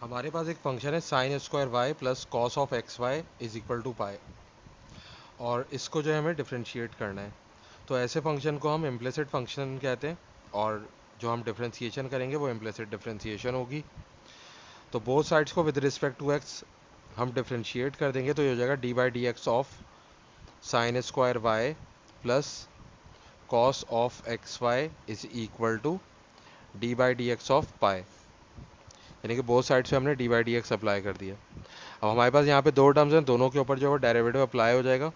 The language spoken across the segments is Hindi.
हमारे पास एक फंक्शन है sine square y plus cos of x y is equal to pi, और इसको जो है हमें डिफ्रेंशिएट करना है। तो ऐसे फंक्शन को हम इम्प्लिसिट फंक्शन कहते हैं, और जो हम डिफ्रेंशिएशन करेंगे वो इम्प्लिसिट डिफ्रेंशिएशन होगी। तो बोथ साइड्स को विद रिस्पेक्ट टू एक्स हम डिफ्रेंशिएट कर देंगे, तो ये हो जाएगा d by d x of sine square y plus cos of x y is equal to d by d x of pi, यानी कि बोथ साइड्स पे हमने d by d x apply कर दिया। अब हमारे पास यहाँ पे दो टर्म्स हैं, दोनों के ऊपर जो है डेरिवेटिव अप्लाई हो जाएगा।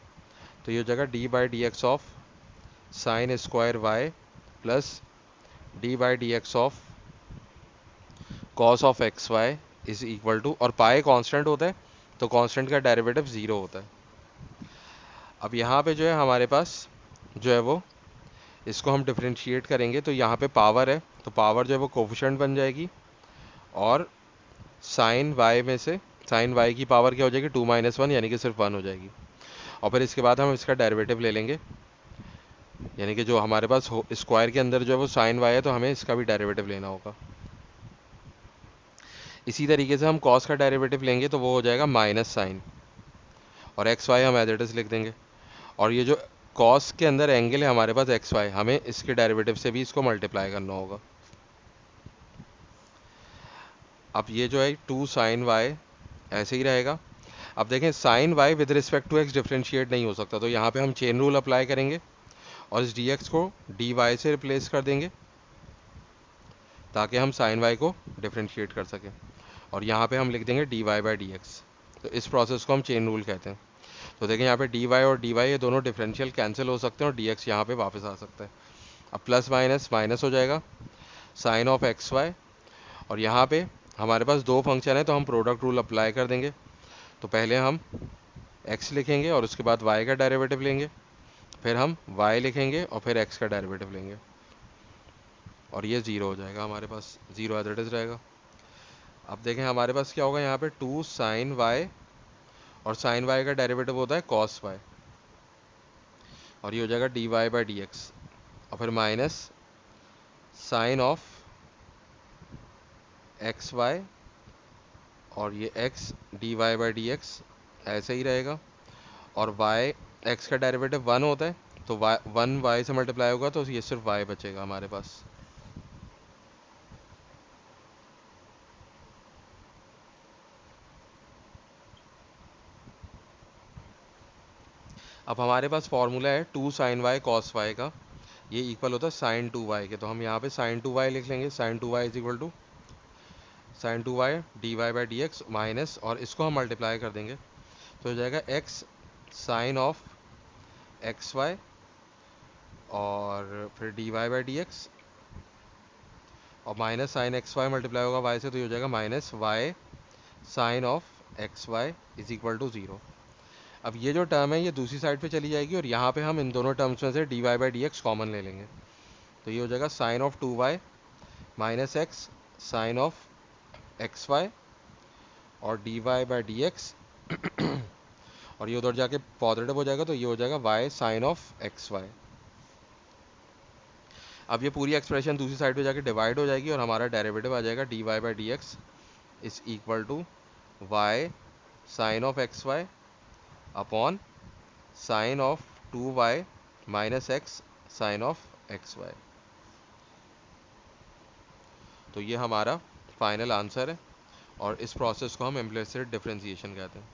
तो ये हो जाएगा d by d x of sine square y plus d by d x of cos of x y is equal to, और पाई कांस्टेंट होता है तो कांस्टेंट का डेरिवेटिव ज़ीरो होता है। अब यहाँ पे जो है हमारे पास जो है वो इसको हम डिफ्रेंशिएट करेंगे, तो यहाँ पे पावर है तो पावर जो है वो कोफिशिएंट बन जाएगी, और साइन वाई में से साइन वाई की पावर क्या हो जाएगी 2 - 1, यानी कि सिर्फ 1 हो जाएगी। और फिर इसके बाद हम इसका डेरिवेटिव ले लेंगे, यानी कि जो हमारे पास स्क्वायर के अंदर जो है वो साइन वाई है, तो हमें इसका भी डेरिवेटिव लेना होगा। इसी तरीके से हम कॉस का डेरिवेटिव लेंगे तो वो हो जाएगा माइनस साइन, और एक्स वाई हम एज इट इज़ लिख देंगे। और ये जो कॉस के अंदर एंगल है हमारे पास एक्स वाई, हमें इसके डेरिवेटिव से भी इसको मल्टीप्लाई करना होगा। अब ये जो है 2 साइन वाई ऐसे ही रहेगा। अब देखें sine y with respect to x differentiate नहीं हो सकता, तो यहाँ पे हम चेन रूल अप्लाई करेंगे और इस डी एक्स को डी वाई से रिप्लेस कर देंगे, ताकि हम साइन वाई को डिफ्रेंशिएट कर सकें। और यहाँ पे हम लिख देंगे d y by d x. तो इस प्रोसेस को हम चेन रूल कहते हैं। तो देखें यहाँ पे डी वाई और डी वाई ये दोनों डिफरेंशियल कैंसिल हो सकते हैं, और डी एक्स यहाँ पे वापस आ सकता है। अब प्लस माइनस माइनस हो जाएगा, साइन ऑफ एक्स वाई, और यहाँ पे हमारे पास दो फंक्शन है तो हम प्रोडक्ट रूल अप्लाई कर देंगे। तो पहले हम x लिखेंगे और उसके बाद y का डेरिवेटिव लेंगे, फिर हम y लिखेंगे और फिर x का डेरिवेटिव लेंगे, और ये ज़ीरो हो जाएगा, हमारे पास ज़ीरो एज इट इज़ रहेगा। अब देखें हमारे पास क्या होगा, यहाँ पे 2 साइन वाई, और साइन वाई का डेरिवेटिव होता है कॉस वाई, और ये हो जाएगा d y by d x, और फिर minus sine of x y, और ये x d y by d x ऐसे ही रहेगा। और y x का डेरिवेटिव 1 होता है, तो y 1 y से मल्टीप्लाई होगा, तो ये सिर्फ y बचेगा हमारे पास। अब हमारे पास फॉर्मूला है 2 साइन वाई कॉस वाई का, ये इक्वल होता है साइन 2 वाई के। तो हम यहाँ पे साइन 2 वाई लिख लेंगे, sine 2 y is equal to sine 2 y d y by d x minus, और इसको हम मल्टीप्लाई कर देंगे तो हो जाएगा x sine of x y, और फिर d y by d x, और minus sine x y multiply होगा y से, तो ये हो जाएगा minus y sine of x y is equal to zero. अब ये जो टर्म है ये दूसरी साइड पे चली जाएगी, और यहाँ पे हम इन दोनों टर्म्स में से d y by d x common ले लेंगे, तो ये हो जाएगा sine of 2y minus x sine of x y, और d y by d x, और ये उधर जाके पॉजिटिव हो जाएगा, तो ये हो जाएगा y sine of x y. अब ये पूरी एक्सप्रेशन दूसरी साइड पे जाके डिवाइड हो जाएगी, और हमारा डेरिवेटिव आ जाएगा d y by d x is equal to y sine of x y upon sine of 2y minus x sine of x y. तो ये हमारा फाइनल आंसर है, और इस प्रोसेस को हम इम्प्लिसिट डिफरेंशिएशन कहते हैं।